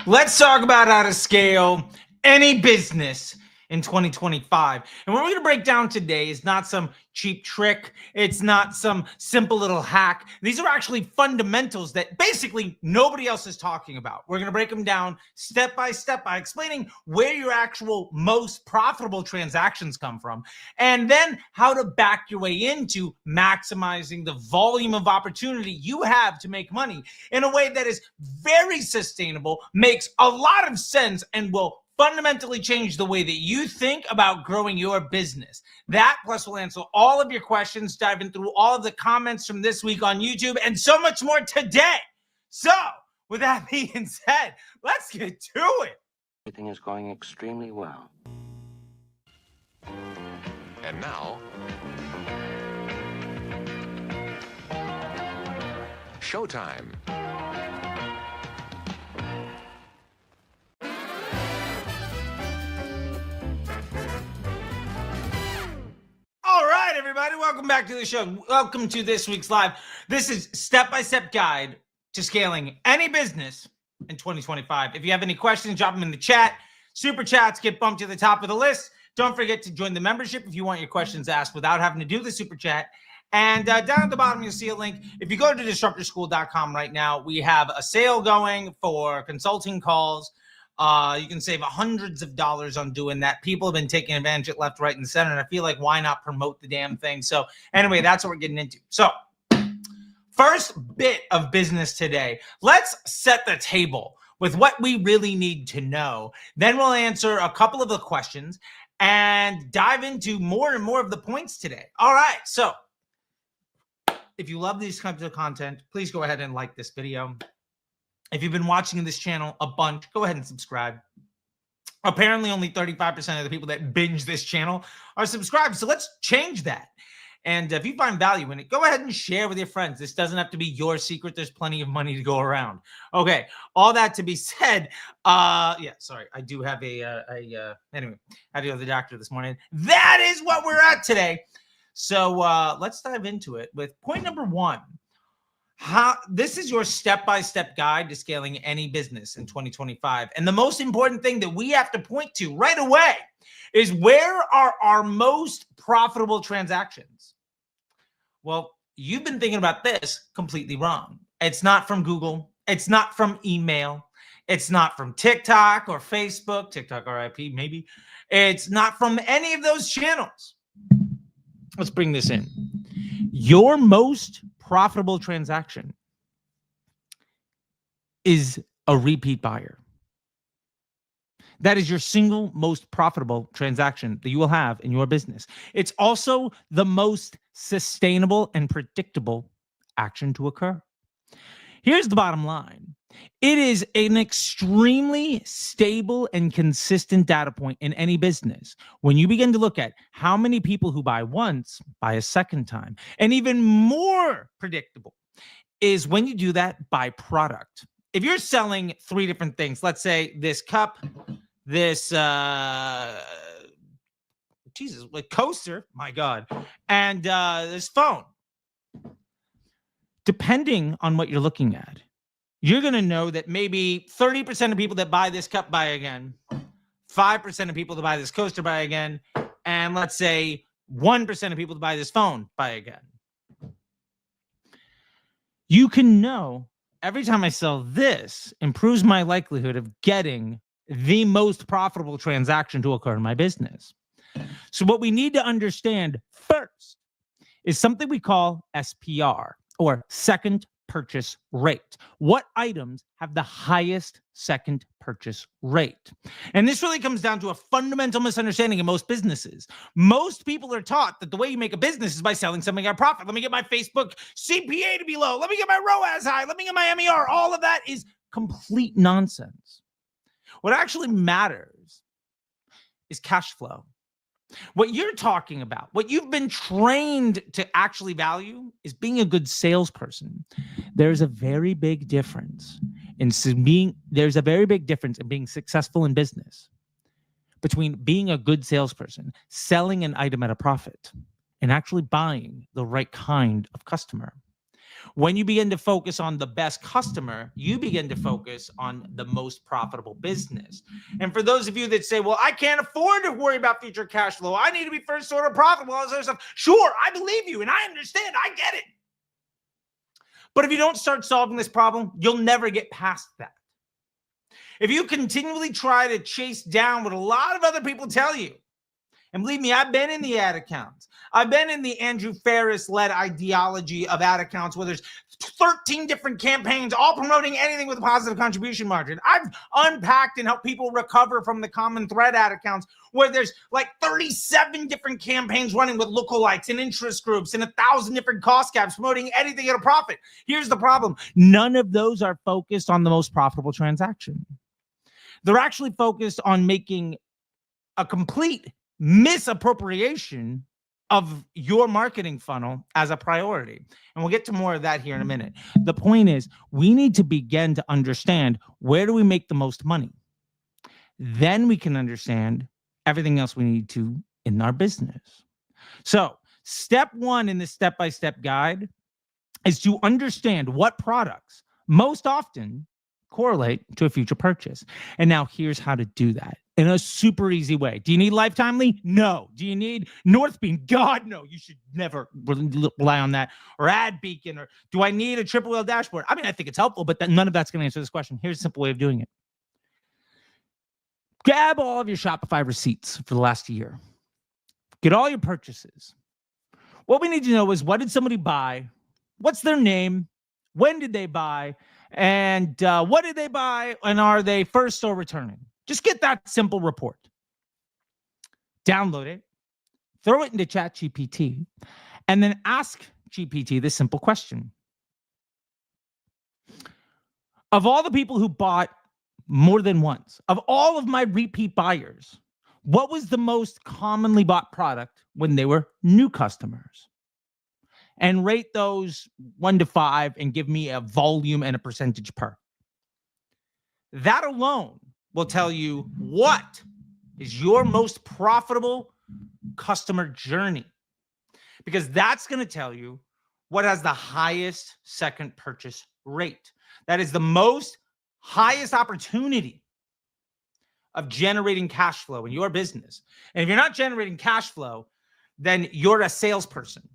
Let's talk about how to scale any business in 2025. And what we're going to break down today is not some cheap trick. It's not some simple little hack. These are actually fundamentals that basically nobody else is talking about. We're going to break them down step by step by explaining where your actual most profitable transactions come from, and then how to back your way into maximizing the volume of opportunity you have to make money in a way that is very sustainable, makes a lot of sense, and will fundamentally change the way that you think about growing your business. That plus we'll answer all of your questions, diving through all of the comments from this week on YouTube, and so much more today. So with that being said, let's get to it. Everything is going extremely well. And now, showtime. All right, everybody, welcome back to the show. Welcome to this week's live. This is step-by-step guide to scaling any business in 2025. If you have any questions, drop them in the chat. Super chats get bumped to the top of the list. Don't forget to join the membership if you want your questions asked without having to do the super chat. And down at the bottom, you'll see a link. If you go to disruptorschool.com right now, we have a sale going for consulting calls. You can save hundreds of dollars on doing that. People have been taking advantage of it left, right, and center. And I feel like, why not promote the damn thing? So anyway, that's what we're getting into. So first bit of business today, let's set the table with what we really need to know. Then we'll answer a couple of the questions and dive into more and more of the points today. All right. So if you love these kinds of content, please go ahead and like this video. If you've been watching this channel a bunch, go ahead and subscribe. Apparently, only 35% of the people that binge this channel are subscribed. So let's change that. And if you find value in it, go ahead and share with your friends. This doesn't have to be your secret. There's plenty of money to go around. Okay, all that to be said. Yeah, sorry. I do have anyway, I had to go to the doctor this morning. That is what we're at today. So let's dive into it with point number one. This is your step-by-step guide to scaling any business in 2025. And the most important thing that we have to point to right away is, where are our most profitable transactions? Well, you've been thinking about this completely wrong. It's not from Google. It's not from email. It's not from TikTok or Facebook, TikTok RIP maybe. It's not from any of those channels. Let's bring this in. Your most profitable transaction is a repeat buyer. That is your single most profitable transaction that you will have in your business. It's also the most sustainable and predictable action to occur. Here's the bottom line. It is an extremely stable and consistent data point in any business. When you begin to look at how many people who buy once buy a second time, and even more predictable is when you do that by product. If you're selling three different things, let's say this cup, this coaster, my God, and this phone, depending on what you're looking at, you're going to know that maybe 30% of people that buy this cup buy again, 5% of people that buy this coaster buy again, and let's say 1% of people that buy this phone buy again. You can know every time I sell this improves my likelihood of getting the most profitable transaction to occur in my business. So what we need to understand first is something we call SPR, or second purchase rate. What items have the highest second purchase rate? And this really comes down to a fundamental misunderstanding in most businesses. Most people are taught that the way you make a business is by selling something at profit. Let me get my Facebook CPA to be low. Let me get my ROAS high. Let me get my MER. All of that is complete nonsense. What actually matters is cash flow. What you're talking about, what you've been trained to actually value, is being a good salesperson. There's a very big difference in being successful in business between being a good salesperson, selling an item at a profit, and actually buying the right kind of customer. When you begin to focus on the best customer, you begin to focus on the most profitable business. And for those of you that say, well, I can't afford to worry about future cash flow, I need to be first order profitable, all this other stuff. Sure, I believe you and I understand. I get it. But if you don't start solving this problem, you'll never get past that. If you continually try to chase down what a lot of other people tell you, and believe me, I've been in the ad accounts. I've been in the Andrew Ferris-led ideology of ad accounts where there's 13 different campaigns all promoting anything with a positive contribution margin. I've unpacked and helped people recover from the common thread ad accounts where there's like 37 different campaigns running with lookalikes and interest groups and 1,000 different cost caps promoting anything at a profit. Here's the problem. None of those are focused on the most profitable transaction. They're actually focused on making a complete misappropriation of your marketing funnel as a priority. And we'll get to more of that here in a minute. The point is, we need to begin to understand, where do we make the most money? Then we can understand everything else we need to in our business. So step one in this step-by-step guide is to understand what products most often correlate to a future purchase. And now here's how to do that in a super easy way. Do you need Lifetimely? No. Do you need Northbeam? God, no. You should never rely on that. Or Ad Beacon. Or do I need a triple wheel dashboard? I mean, I think it's helpful, but none of that's going to answer this question. Here's a simple way of doing it. Grab all of your Shopify receipts for the last year. Get all your purchases. What we need to know is, what did somebody buy? What's their name? When did they buy? And what did they buy? And are they first or returning? Just get that simple report. Download it. Throw it into ChatGPT. And then ask GPT this simple question. Of all the people who bought more than once, of all of my repeat buyers, what was the most commonly bought product when they were new customers? And rate those 1 to 5 and give me a volume and a percentage per. That alone will tell you what is your most profitable customer journey, because that's going to tell you what has the highest second purchase rate. That is the most highest opportunity of generating cash flow in your business. And if you're not generating cash flow, then you're a salesperson.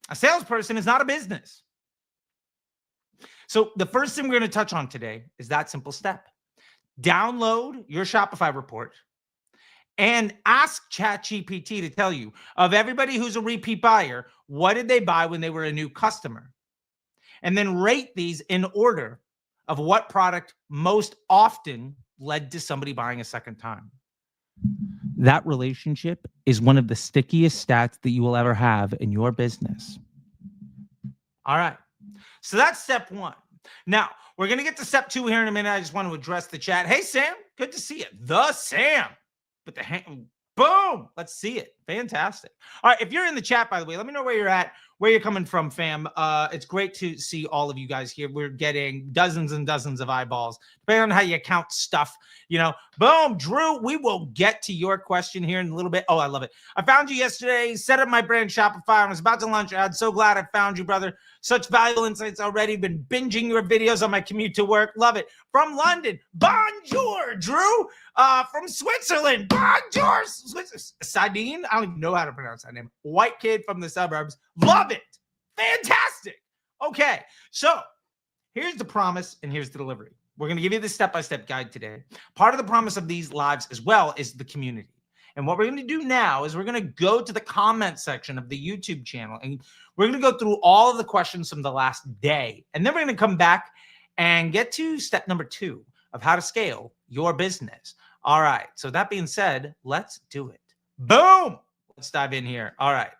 A salesperson is not a business. So the first thing we're going to touch on today is that simple step. Download your Shopify report and ask ChatGPT to tell you, of everybody who's a repeat buyer, what did they buy when they were a new customer? And then rate these in order of what product most often led to somebody buying a second time. That relationship is one of the stickiest stats that you will ever have in your business. All right. So that's step one. Now, we're going to get to step two here in a minute. I just want to address the chat. Hey, Sam. Good to see you. The Sam. With the hand. Boom. Let's see it. Fantastic. All right. If you're in the chat, by the way, let me know where you're at, where you're coming from, fam. It's great to see all of you guys here. We're getting dozens and dozens of eyeballs, depending on how you count stuff. You know, boom, Drew, we will get to your question here in a little bit. Oh, I love it. I found you yesterday, set up my brand Shopify. I was about to launch. I'm so glad I found you, brother. Such valuable insights already. Been binging your videos on my commute to work. Love it. From London, bonjour, Drew. From Switzerland, bonjour, Sadine. I don't even know how to pronounce that name. White kid from the suburbs. Love it. Fantastic. Okay, so here's the promise and here's the delivery. We're going to give you the step-by-step guide today. Part of the promise of these lives as well is the community. And what we're going to do now is we're going to go to the comment section of the YouTube channel, and we're going to go through all of the questions from the last day. And then we're going to come back and get to step number 2 of how to scale your business. All right. So that being said, let's do it. Boom. Let's dive in here. All right.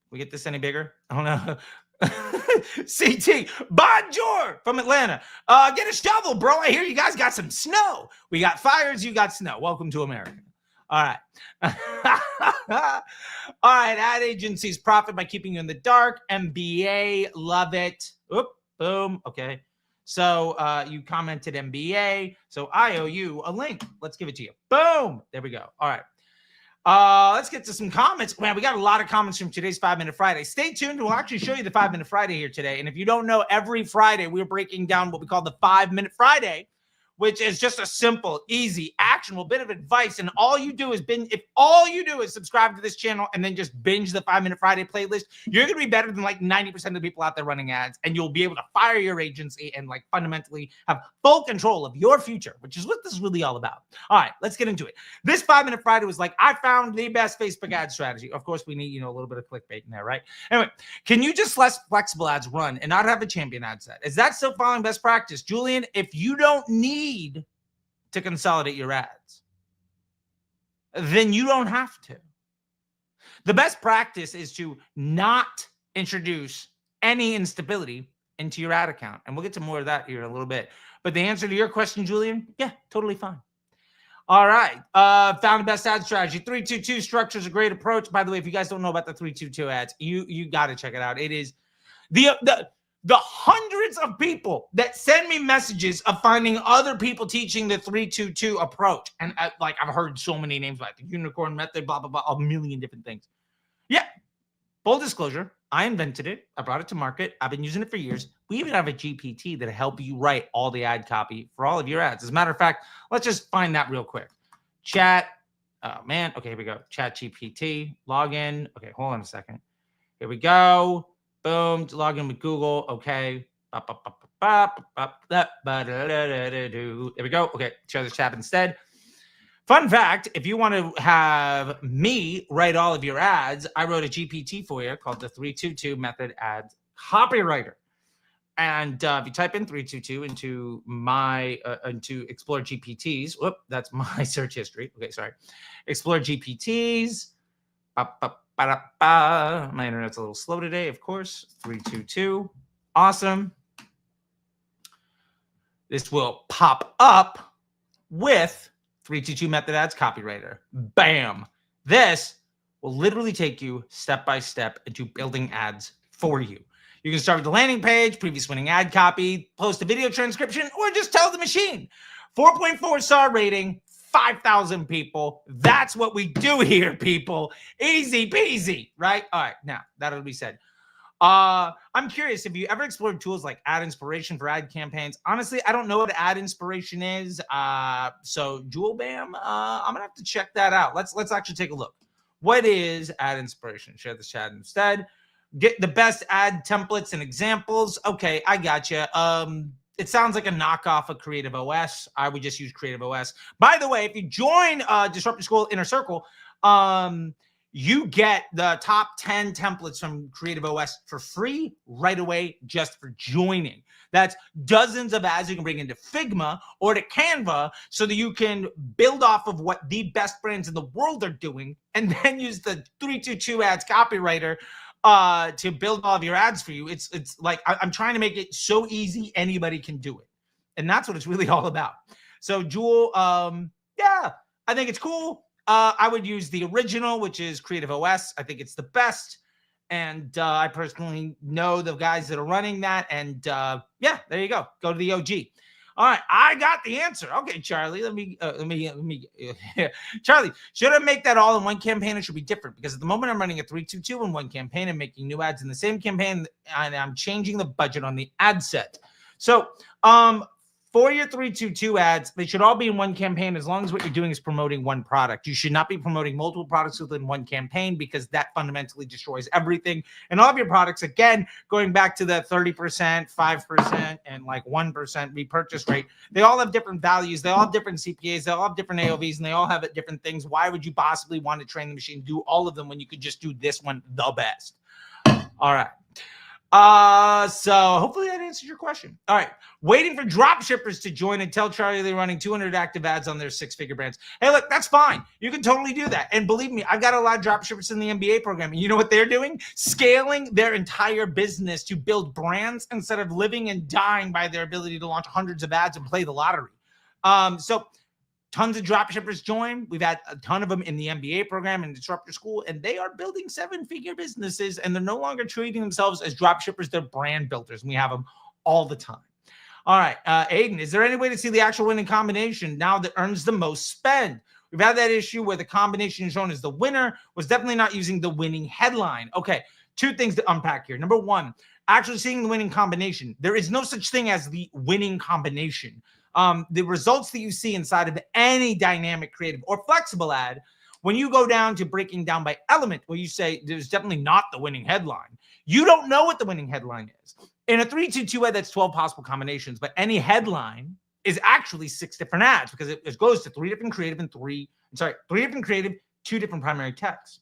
We get this any bigger? I don't know. CT, bonjour from Atlanta. Get a shovel, bro. I hear you guys got some snow. We got fires, you got snow. Welcome to America. All right. All right. Ad agencies profit by keeping you in the dark. MBA, love it. Oop, boom. Okay. So you commented MBA. So I owe you a link. Let's give it to you. Boom. There we go. All right. Let's get to some comments. Man, we got a lot of comments from today's 5-Minute Friday. Stay tuned. We'll actually show you the 5-Minute Friday here today. And if you don't know, every Friday we're breaking down what we call the 5-Minute Friday, which is just a simple, easy, actionable bit of advice. And all you do is if all you do is subscribe to this channel and then just binge the 5-Minute Friday playlist, you're going to be better than like 90% of the people out there running ads. And you'll be able to fire your agency and like fundamentally have full control of your future, which is what this is really all about. All right, let's get into it. This 5-Minute Friday was like, I found the best Facebook ad strategy. Of course, we need, a little bit of clickbait in there, right? Anyway, can you just let flexible ads run and not have a champion ad set? Is that still following best practice? Julian, if you don't need to consolidate your ads, then you don't have to. The best practice is to not introduce any instability into your ad account. And we'll get to more of that here in a little bit. But the answer to your question, Julian, yeah, totally fine. All right. Found the best ad strategy. 3-2-2 structure is a great approach. By the way, if you guys don't know about the 3-2-2 ads, you got to check it out. It is the hundreds of people that send me messages of finding other people teaching the 3-2-2 approach. And I've heard so many names like the unicorn method, blah, blah, blah, a million different things. Yeah. Full disclosure, I invented it. I brought it to market. I've been using it for years. We even have a GPT that help you write all the ad copy for all of your ads. As a matter of fact, let's just find that real quick. Chat. Oh, man. Okay, here we go. Chat GPT. Log in. Okay, hold on a second. Here we go. Boom. Log in with Google. Okay. There we go. Okay. Share this chat instead. Fun fact, if you want to have me write all of your ads, I wrote a GPT for you called the 3-2-2 method ad copywriter. And if you type in 3-2-2 into Explore GPTs, whoop, that's my search history. Okay, sorry. Explore GPTs. My internet's a little slow today, of course. 3-2-2. Awesome. This will pop up with 3-2-2 method ads copywriter. Bam. This will literally take you step by step into building ads for you. You can start with the landing page, previous winning ad copy, post a video transcription, or just tell the machine. 4.4 star rating, 5,000 people. That's what we do here, people. Easy peasy, right? All right, now that'll be said. I'm curious, have you ever explored tools like Ad Inspiration for ad campaigns? Honestly, I don't know what Ad Inspiration is. So Jewel Bam, I'm gonna have to check that out. Let's actually take a look. What is Ad Inspiration? Share this chat instead. Get the best ad templates and examples. Okay, I got you. It sounds like a knockoff of Creative OS. I would just use Creative OS. By the way, if you join Disrupt Your School Inner Circle, you get the top 10 templates from Creative OS for free right away just for joining. That's dozens of ads you can bring into Figma or to Canva so that you can build off of what the best brands in the world are doing and then use the 3-2-2 ads copywriter to build all of your ads for you. It's like I'm trying to make it so easy anybody can do it. And that's what it's really all about. So Jewel, yeah, I think it's cool. I would use the original, which is Creative OS. I think it's the best. And I personally know the guys that are running that. And yeah, there you go. Go to the OG. All right, I got the answer. Okay, Charlie, let me Charlie, should I make that all in one campaign or should be different? Because at the moment I'm running a 3-2-2 in one campaign and making new ads in the same campaign, and I'm changing the budget on the ad set. So for your 3-2-2 ads, they should all be in one campaign as long as what you're doing is promoting one product. You should not be promoting multiple products within one campaign because that fundamentally destroys everything. And all of your products, again, going back to the 30%, 5%, and like 1% repurchase rate, they all have different values. They all have different CPAs. They all have different AOVs, and they all have different things. Why would you possibly want to train the machine to do all of them when you could just do this one the best? All right. So hopefully that answers your question. All right. Waiting for drop shippers to join and tell Charlie they're running 200 active ads on their 6-figure brands. Hey, look, that's fine. You can totally do that. And believe me, I've got a lot of drop shippers in the MBA program. And you know what they're doing? Scaling their entire business to build brands instead of living and dying by their ability to launch hundreds of ads and play the lottery. So tons of drop shippers join. We've had a ton of them in the MBA program and Disrupt Your School, and they are building 7-figure businesses, and they're no longer treating themselves as drop shippers. They're brand builders, and we have them all the time. All right, Aiden, is there any way to see the actual winning combination now that earns the most spend? We've had that issue where the combination shown as the winner was definitely not using the winning headline. Okay, two things to unpack here. Number one, actually seeing the winning combination. There is no such thing as the winning combination. The results that you see inside of any dynamic, creative, or flexible ad, when you go down to breaking down by element, where you say there's definitely not the winning headline, you don't know what the winning headline is. In a 3-2-2 ad, that's 12 possible combinations, but any headline is actually 6 different ads because it goes to 3 different creative and 3 different creative, 2 different primary texts.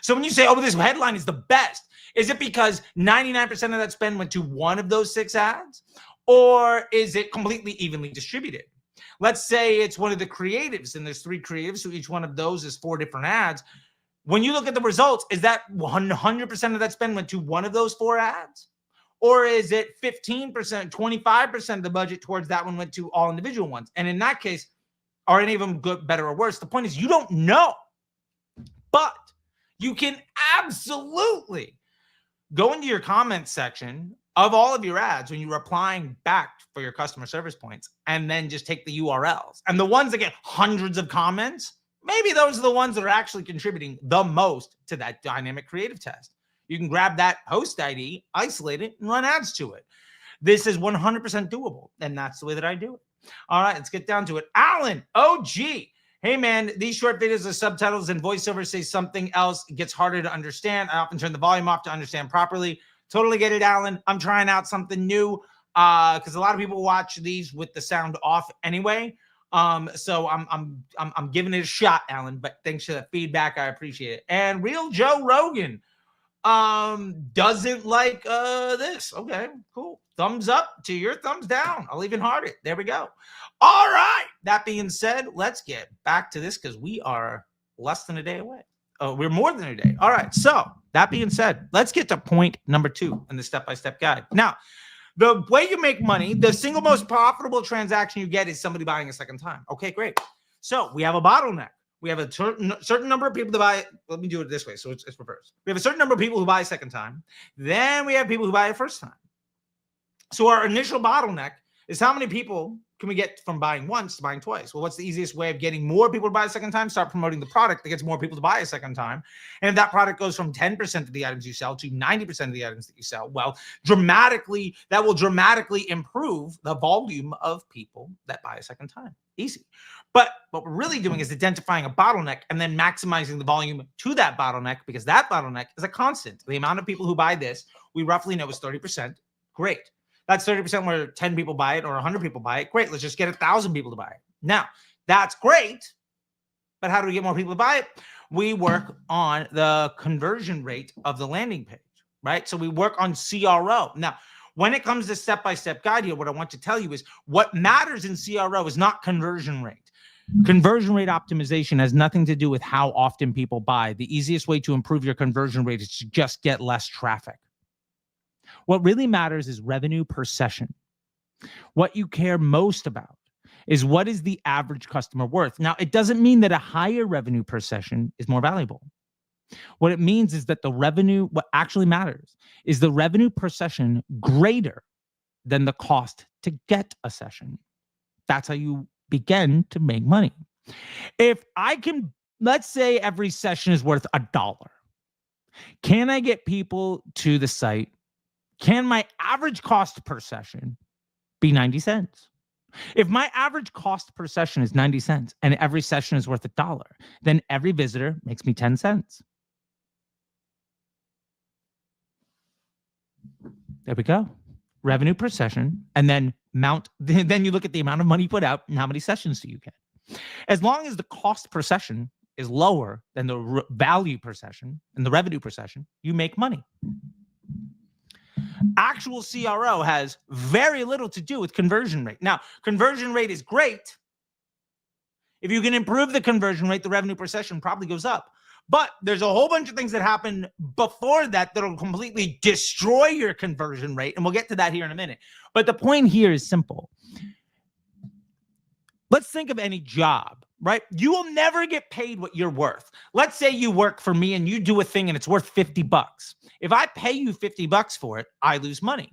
So when you say, oh, this headline is the best, is it because 99% of that spend went to one of those 6 ads? Or is it completely evenly distributed? Let's say it's one of the creatives and there's 3 creatives, so each one of those is 4 different ads. When you look at the results, is that 100% of that spend went to one of those 4 ads? Or is it 15%, 25% of the budget towards that one went to all individual ones? And in that case, are any of them good, better, or worse? The point is you don't know. But you can absolutely go into your comments section of all of your ads when you're applying back for your customer service points and then just take the URLs. And the ones that get hundreds of comments, maybe those are the ones that are actually contributing the most to that dynamic creative test. You can grab that host ID, isolate it, and run ads to it. This is 100% doable, and that's the way that I do it. All right, let's get down to it. Alan, OG. Hey, man, these short videos with subtitles and voiceover say something else. It gets harder to understand. I often turn the volume off to understand properly. Totally get it, Alan. I'm trying out something new because a lot of people watch these with the sound off anyway. So I'm giving it a shot, Alan. But thanks for the feedback. I appreciate it. And Real Joe Rogan doesn't like this. Okay, cool. Thumbs up to your thumbs down. I'll even heart it. There we go. All right. That being said, let's get back to this because we are less than a day away. Oh, we're more than a day. All right. So that being said, let's get to point number 2 in the step-by-step guide. Now, the way you make money, the single most profitable transaction you get is somebody buying a second time. Okay, great. So we have a bottleneck. We have a certain number of people to buy. Let me do it this way. So it's reversed. We have a certain number of people who buy a second time. Then we have people who buy a first time. So our initial bottleneck is how many people can we get from buying once to buying twice? Well, what's the easiest way of getting more people to buy a second time? Start promoting the product that gets more people to buy a second time. And if that product goes from 10% of the items you sell to 90% of the items that you sell, well, that will dramatically improve the volume of people that buy a second time. Easy. But what we're really doing is identifying a bottleneck and then maximizing the volume to that bottleneck because that bottleneck is a constant. The amount of people who buy this, we roughly know is 30%. Great. That's 30% where 10 people buy it or 100 people buy it. Great. Let's just get 1,000 people to buy it. Now, that's great. But how do we get more people to buy it? We work on the conversion rate of the landing page, right? So we work on CRO. Now, when it comes to step-by-step guide here, what I want to tell you is what matters in CRO is not conversion rate. Conversion rate optimization has nothing to do with how often people buy. The easiest way to improve your conversion rate is to just get less traffic. What really matters is revenue per session. What you care most about is what is the average customer worth. Now, it doesn't mean that a higher revenue per session is more valuable. What it means is that what actually matters is the revenue per session greater than the cost to get a session. That's how you begin to make money. If I can, let's say every session is worth $1. Can I get people to the site? Can my average cost per session be 90 cents? If my average cost per session is 90 cents and every session is worth $1, then every visitor makes me 10 cents. There we go. Revenue per session, and then then you look at the amount of money you put out and how many sessions do you get. As long as the cost per session is lower than the value per session and the revenue per session, you make money. Actual CRO has very little to do with conversion rate. Now, conversion rate is great. If you can improve the conversion rate, the revenue per session probably goes up. But there's a whole bunch of things that happen before that that'll completely destroy your conversion rate. And we'll get to that here in a minute. But the point here is simple. Let's think of any job, right? You will never get paid what you're worth. Let's say you work for me and you do a thing and it's worth $50. If I pay you $50 for it, I lose money.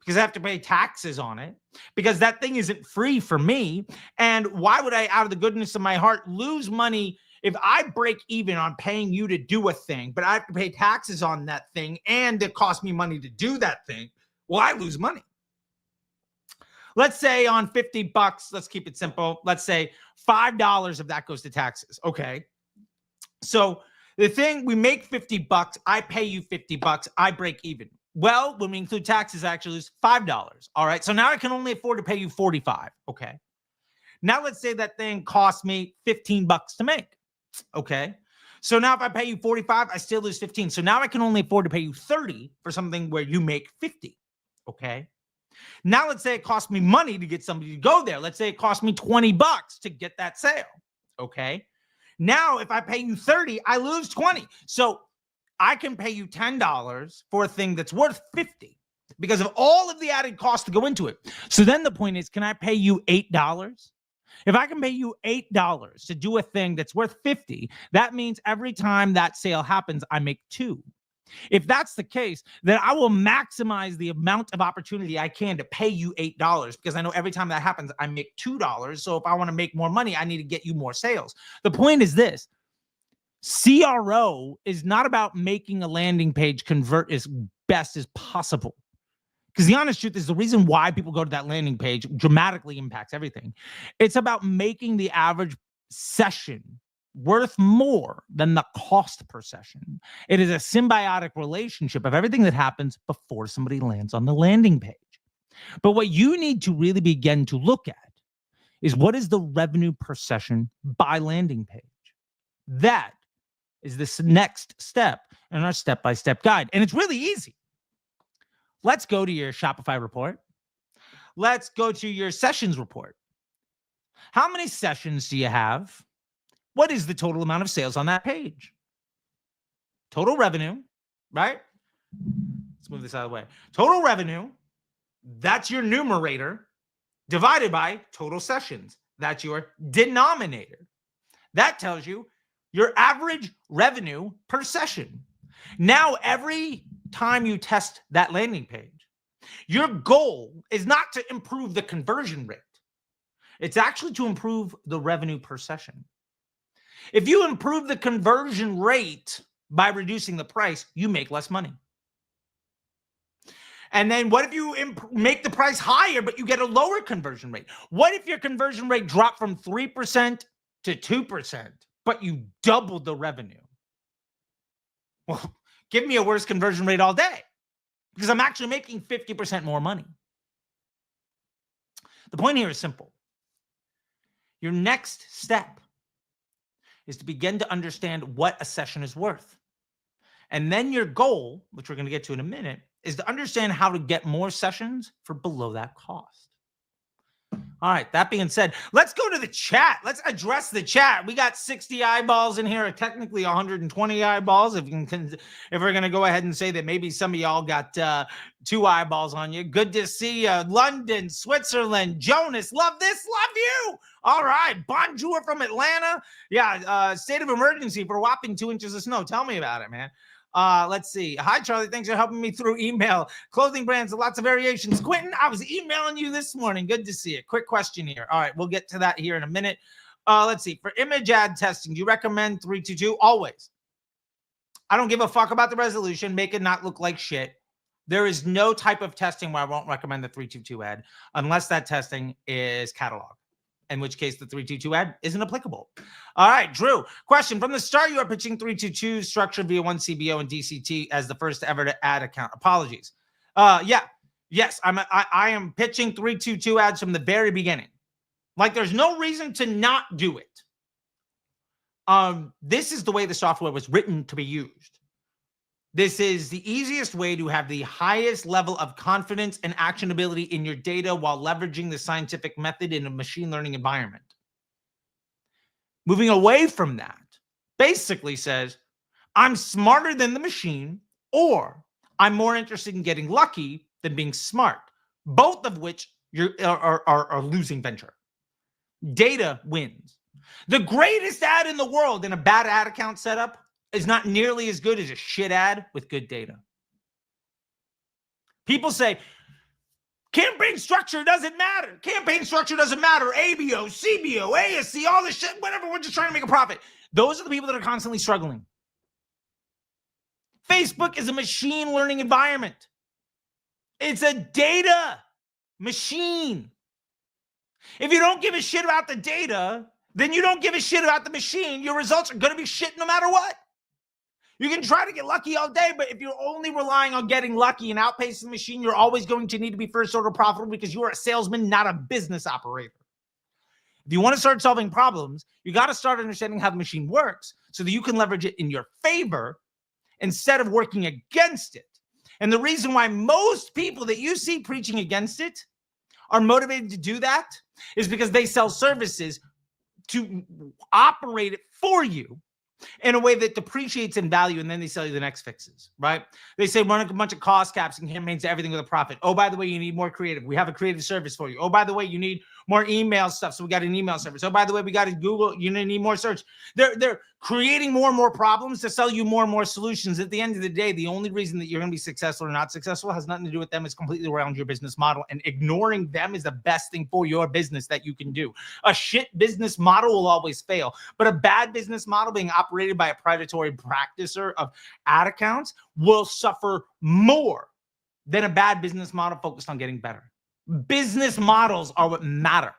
because I have to pay taxes on it, because that thing isn't free for me. And why would I, out of the goodness of my heart, lose money if I break even on paying you to do a thing, but I have to pay taxes on that thing and it costs me money to do that thing? Well, I lose money. Let's say on $50, let's keep it simple. Let's say $5 of that goes to taxes. Okay. So the thing, we make $50, I pay you $50, I break even. Well, when we include taxes, I actually lose $5. All right. So now I can only afford to pay you $45. Okay. Now let's say that thing cost me $15 to make. Okay. So now if I pay you 45, I still lose 15. So now I can only afford to pay you 30 for something where you make 50. Okay. Now let's say it cost me money to get somebody to go there. Let's say it cost me $20 to get that sale. Okay. Now if I pay you 30, I lose 20. So I can pay you $10 for a thing that's worth 50 because of all of the added costs to go into it. So then the point is, can I pay you $8? If I can pay you $8 to do a thing that's worth 50, that means every time that sale happens, I make 2. If that's the case, then I will maximize the amount of opportunity I can to pay you $8 because I know every time that happens, I make $2. So if I want to make more money, I need to get you more sales. The point is this: CRO is not about making a landing page convert as best as possible. Because the honest truth is the reason why people go to that landing page dramatically impacts everything. It's about making the average session worth more than the cost per session. It is a symbiotic relationship of everything that happens before somebody lands on the landing page. But what you need to really begin to look at is, what is the revenue per session by landing page? That is this next step in our step-by-step guide. And it's really easy. Let's go to your Shopify report. Let's go to your sessions report. How many sessions do you have? What is the total amount of sales on that page? Total revenue, right? Let's move this out of the way. Total revenue, that's your numerator, divided by total sessions. That's your denominator. That tells you your average revenue per session. Now, every time you test that landing page, your goal is not to improve the conversion rate. It's actually to improve the revenue per session. If you improve the conversion rate by reducing the price, you make less money. And then what if you make the price higher, but you get a lower conversion rate? What if your conversion rate dropped from 3% to 2%, but you doubled the revenue? Well, give me a worse conversion rate all day, because I'm actually making 50% more money. The point here is simple. Your next step is to begin to understand what a session is worth. And then your goal, which we're going to get to in a minute, is to understand how to get more sessions for below that cost. All right, that being said, let's go to the chat. Let's address the chat. We got 60 eyeballs in here, or technically 120 eyeballs. If we're going to go ahead and say that maybe some of y'all got 2 eyeballs on you. Good to see you. London, Switzerland, Jonas, love this, love you. All right, bonjour from Atlanta. Yeah, state of emergency for a whopping 2 inches of snow. Tell me about it, man. Let's see. Hi, Charlie. Thanks for helping me through email. Clothing brands, lots of variations. Quentin, I was emailing you this morning. Good to see you. Quick question here. All right, we'll get to that here in a minute. Let's see. For image ad testing, do you recommend 322? Always. I don't give a fuck about the resolution. Make it not look like shit. There is no type of testing where I won't recommend the 322 ad unless that testing is catalog, in which case the 322 ad isn't applicable. All right, Drew, question. From the start, you are pitching 322 structured via 1CBO and DCT as the first ever to add account. Apologies. Yes, I am pitching 322 ads from the very beginning. Like, there's no reason to not do it. This is the way the software was written to be used. This is the easiest way to have the highest level of confidence and actionability in your data while leveraging the scientific method in a machine learning environment. Moving away from that basically says, I'm smarter than the machine, or I'm more interested in getting lucky than being smart, both of which are losing venture. Data wins. The greatest ad in the world in a bad ad account setup is not nearly as good as a shit ad with good data. People say, Campaign structure doesn't matter. Campaign structure doesn't matter. ABO, CBO, ASC, all this shit, whatever. We're just trying to make a profit. Those are the people that are constantly struggling. Facebook is a machine learning environment. It's a data machine. If you don't give a shit about the data, then you don't give a shit about the machine. Your results are going to be shit no matter what. You can try to get lucky all day, but if you're only relying on getting lucky and outpacing the machine, you're always going to need to be first order profitable because you are a salesman, not a business operator. If you want to start solving problems, you got to start understanding how the machine works so that you can leverage it in your favor instead of working against it. And the reason why most people that you see preaching against it are motivated to do that is because they sell services to operate it for you in a way that depreciates in value, and then they sell you the next fixes, right? They say run a bunch of cost caps and campaigns to everything with a profit. Oh, by the way, you need more creative. We have a creative service for you. Oh, by the way, you need more email stuff, so we got an email service. Oh, by the way, we got a Google. You need more search. They're creating more and more problems to sell you more and more solutions. At the end of the day, the only reason that you're going to be successful or not successful has nothing to do with them. It's completely around your business model, and ignoring them is the best thing for your business that you can do. A shit business model will always fail, but a bad business model being operated by a predatory practicer of ad accounts will suffer more than a bad business model focused on getting better. Business models are what matter.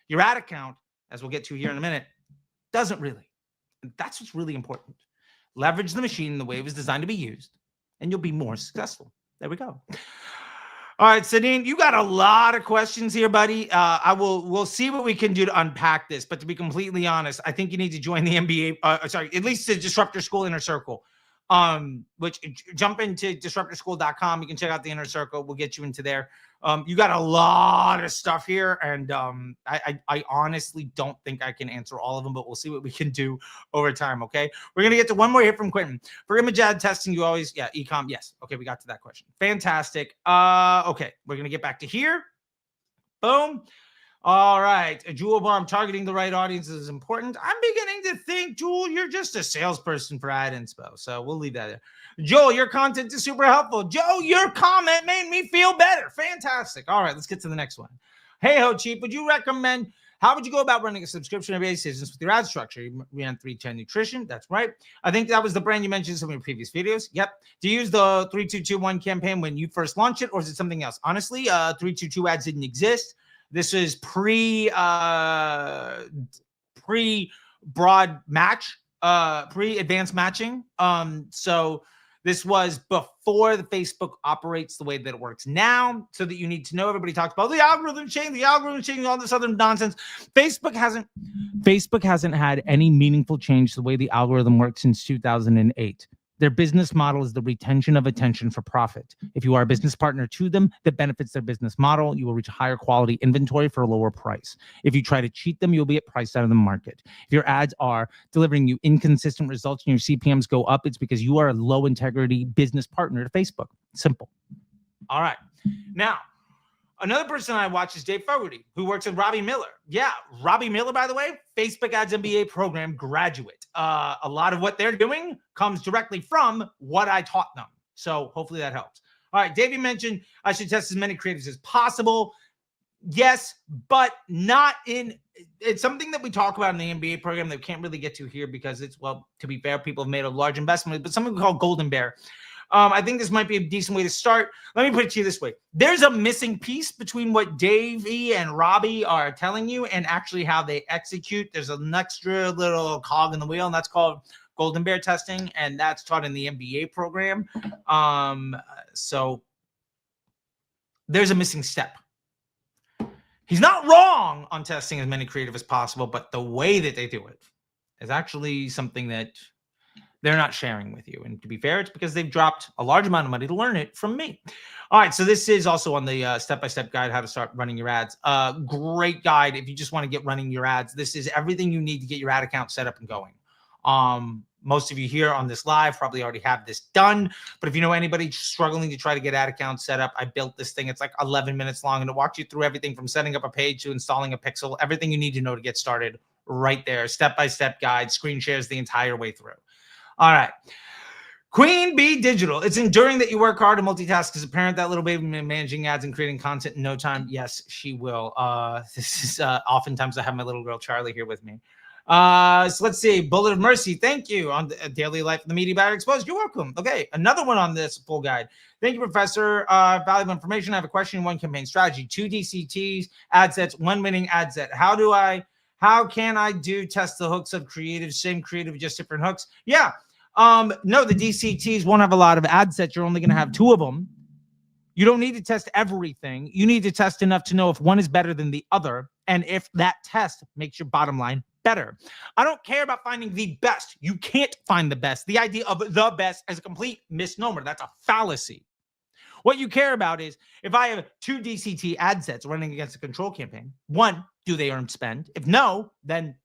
Your ad account, as we'll get to here in a minute, doesn't really. And that's what's really important. Leverage the machine the way it was designed to be used, and you'll be more successful. There we go. All right, Sadine, you got a lot of questions here, buddy. We'll see what we can do to unpack this. But to be completely honest, I think you need to join the MBA. At least the Disruptor School Inner Circle. Which jump into disruptorschool.com. You can check out the Inner Circle. We'll get you into there. You got a lot of stuff here, and I honestly don't think I can answer all of them, but we'll see what we can do over time, okay? We're going to get to one more here from Quentin. For image ad testing, you always, e-com, yes. Okay, we got to that question. Fantastic. Okay, we're going to get back to here. Boom. All right, Jewel Barm, targeting the right audience is important. I'm beginning to think, Jewel, you're just a salesperson for ad inspo, so we'll leave that there. Joel, your content is super helpful. Joe, your comment made me feel better. Fantastic. All right, let's get to the next one. Hey, Ho Chief, would you recommend, how would you go about running a subscription-based business with your ad structure? You ran 310 Nutrition. That's right. I think that was the brand you mentioned in some of your previous videos. Yep. Do you use the 3221 campaign when you first launched it, or is it something else? Honestly, 322 ads didn't exist. This is pre-broad match, pre-advanced matching. So this was before the Facebook operates the way that it works now, so that you need to know. Everybody talks about the algorithm change, all this other nonsense. Facebook hasn't had any meaningful change to the way the algorithm works since 2008. Their business model is the retention of attention for profit. If you are a business partner to them that benefits their business model, you will reach higher quality inventory for a lower price. If you try to cheat them, you'll be priced out of the market. If your ads are delivering you inconsistent results and your CPMs go up, it's because you are a low integrity business partner to Facebook. Simple. All right. Now, another person I watch is Dave Fogarty, who works with Robbie Miller. Yeah, Robbie Miller, by the way, Facebook Ads MBA program graduate. A lot of what they're doing comes directly from what I taught them. So hopefully that helps. All right, Davey mentioned I should test as many creatives as possible. Yes, but not in, it's something that we talk about in the MBA program that we can't really get to here because it's, well, to be fair, people have made a large investment, but something we call Golden Bear. I think this might be a decent way to start. Let me put it to you this way. There's a missing piece between what Davey and Robbie are telling you and actually how they execute. There's an extra little cog in the wheel, and that's called Golden Bear testing, and that's taught in the MBA program. So there's a missing step. He's not wrong on testing as many creative as possible, but the way that they do it is actually something that they're not sharing with you. And to be fair, it's because they've dropped a large amount of money to learn it from me. All right, so this is also on the step-by-step guide, how to start running your ads. Great guide if you just want to get running your ads. This is everything you need to get your ad account set up and going. Most of you here on this live probably already have this done, but if you know anybody struggling to try to get ad accounts set up, I built this thing. It's like 11 minutes long, and it walks you through everything from setting up a page to installing a pixel, everything you need to know to get started right there. Step-by-step guide, screen shares the entire way through. All right. Queen Bee Digital. It's enduring that you work hard and multitask as a parent. That little baby managing ads and creating content in no time. Yes, she will. This is oftentimes I have my little girl Charley here with me. So let's see. Bullet of Mercy. Thank you on the daily life of the media battery exposed. You're welcome. Okay, another one on this full guide. Thank you, Professor. Valuable information. I have a question. 1 campaign strategy. 2 DCTs, ad sets, 1 winning ad set. How can I do test the hooks of creative? Same creative, just different hooks. Yeah. No, the DCTs won't have a lot of ad sets. You're only going to have 2 of them. You don't need to test everything. You need to test enough to know if one is better than the other and if that test makes your bottom line better. I don't care about finding the best. You can't find the best. The idea of the best is a complete misnomer. That's a fallacy. What you care about is if I have 2 DCT ad sets running against a control campaign, 1, do they earn spend? If no, then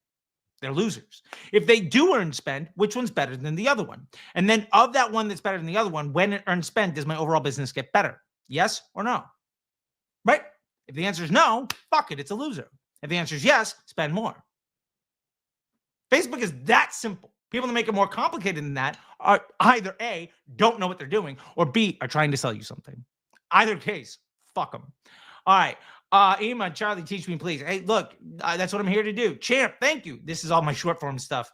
they're losers. If they do earn spend, which one's better than the other one? And then of that one that's better than the other one, when it earns spend, does my overall business get better? Yes or no? Right? If the answer is no, fuck it, it's a loser. If the answer is yes, spend more. Facebook is that simple. People that make it more complicated than that are either A, don't know what they're doing, or B, are trying to sell you something. Either case, fuck them. All right. Ema, Charlie, teach me, please. Hey, look, that's what I'm here to do. Champ, thank you. This is all my short form stuff.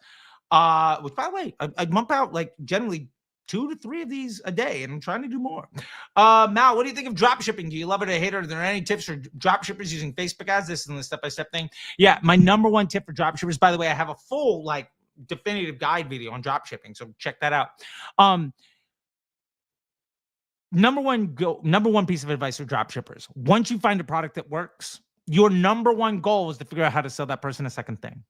Which, by the way, I bump out like generally 2 to 3 of these a day, and I'm trying to do more. Mal, what do you think of drop shipping? Do you love it or hate it? Are there any tips for drop shippers using Facebook ads? This is the step-by-step thing. Yeah, my number 1 tip for drop shippers, by the way, I have a full like definitive guide video on drop shipping, so check that out. Number one piece of advice for drop shippers. Once you find a product that works, your number 1 goal is to figure out how to sell that person a second thing.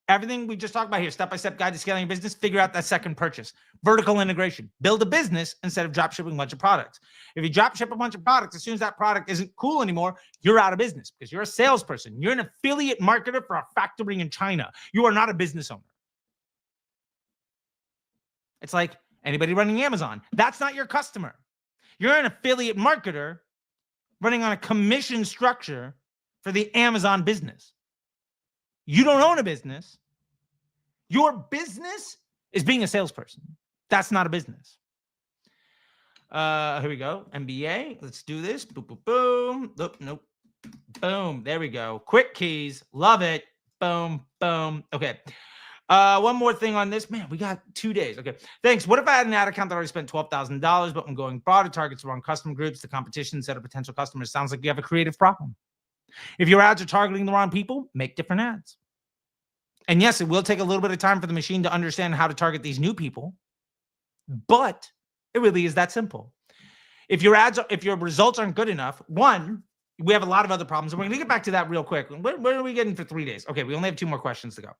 Everything we just talked about here, step-by-step guide to scaling your business, figure out that second purchase. Vertical integration. Build a business instead of drop shipping a bunch of products. If you drop ship a bunch of products, as soon as that product isn't cool anymore, you're out of business because you're a salesperson. You're an affiliate marketer for a factory in China. You are not a business owner. It's like anybody running Amazon. That's not your customer. You're an affiliate marketer running on a commission structure for the Amazon business. You don't own a business. Your business is being a salesperson. That's not a business. Here we go. MBA. Let's do this. Boom, boom, boom. Nope. Boom. There we go. Quick keys. Love it. Boom, boom. Okay. One more thing on this. Man, we got 2 days. Okay. Thanks. What if I had an ad account that already spent $12,000, but when going broader targets the wrong customer groups, the competition set of potential customers? Sounds like you have a creative problem. If your ads are targeting the wrong people, make different ads. And yes, it will take a little bit of time for the machine to understand how to target these new people, but it really is that simple. If your results aren't good enough, 1, we have a lot of other problems, and we're going to get back to that real quick. Where are we getting for 3 days? Okay, we only have 2 more questions to go.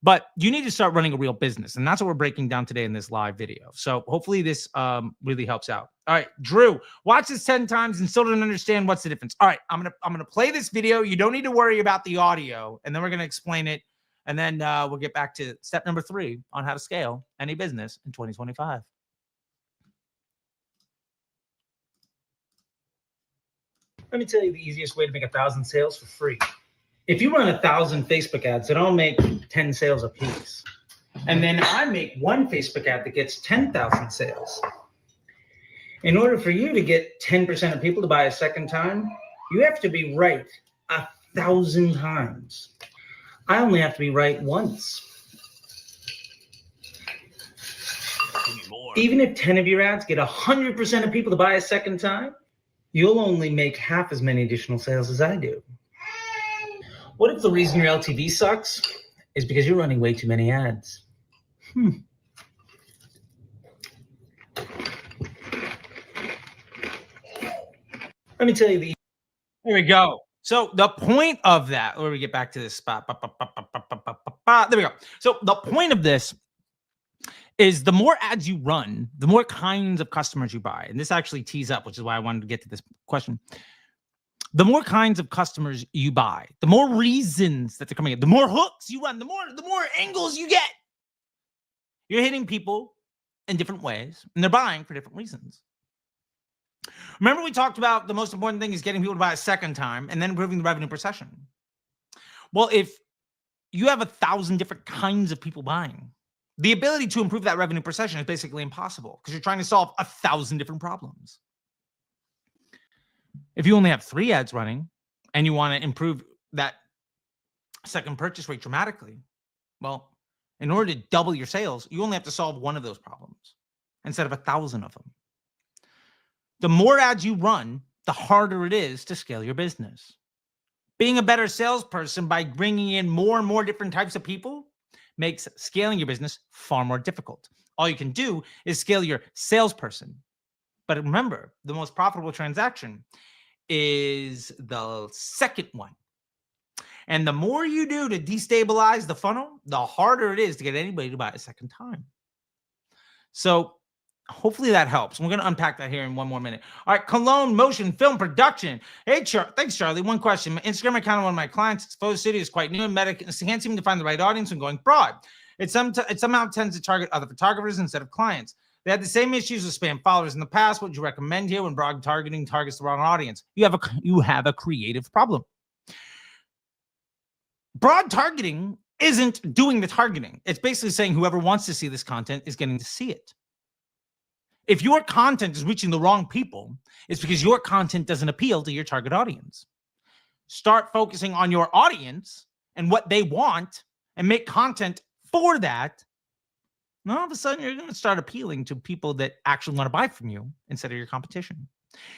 But you need to start running a real business, and that's what we're breaking down today in this live video. So hopefully this really helps out. All right, Drew, watch this 10 times and still don't understand what's the difference. All right, I'm gonna play this video. You don't need to worry about the audio, and then we're gonna explain it, and then we'll get back to step number 3 on how to scale any business in 2025. Let me tell you the easiest way to make 1,000 sales for free. If you run 1,000 Facebook ads, it all make 10 sales a piece. And then I make 1 Facebook ad that gets 10,000 sales. In order for you to get 10% of people to buy a second time, you have to be right 1,000 times. I only have to be right once. Even if 10 of your ads get 100% of people to buy a second time, you'll only make half as many additional sales as I do. What if the reason your LTV sucks is because you're running way too many ads? Let me tell you Here we go. So the point of that, where we get back to this spot. There we go. So the point of this is the more ads you run, the more kinds of customers you buy. And this actually tees up, which is why I wanted to get to this question. The more kinds of customers you buy, the more reasons that they're coming in, the more hooks you run, the more angles you get. You're hitting people in different ways, and they're buying for different reasons. Remember we talked about the most important thing is getting people to buy a second time and then improving the revenue per session. Well, if you have 1,000 different kinds of people buying, The ability to improve that revenue per session is basically impossible because you're trying to solve 1,000 different problems. If you only have 3 ads running and you want to improve that second purchase rate dramatically, well, in order to double your sales, you only have to solve one of those problems instead of 1,000 of them. The more ads you run, the harder it is to scale your business. Being a better salesperson by bringing in more and more different types of people makes scaling your business far more difficult. All you can do is scale your salesperson. But remember, the most profitable transaction is the second one. And the more you do to destabilize the funnel, the harder it is to get anybody to buy a second time. So hopefully that helps. We're going to unpack that here in one more minute. All right, Cologne Motion Film Production. Hey, thanks, Charlie. One question. My Instagram account of one of my clients, Photo Studio, is quite new and can't seem to find the right audience when going broad. It somehow tends to target other photographers instead of clients. They had the same issues with spam followers in the past. What would you recommend here when broad targeting targets the wrong audience? You have a creative problem. Broad targeting isn't doing the targeting. It's basically saying whoever wants to see this content is getting to see it. If your content is reaching the wrong people, it's because your content doesn't appeal to your target audience. Start focusing on your audience and what they want and make content for that. And all of a sudden, you're going to start appealing to people that actually want to buy from you instead of your competition.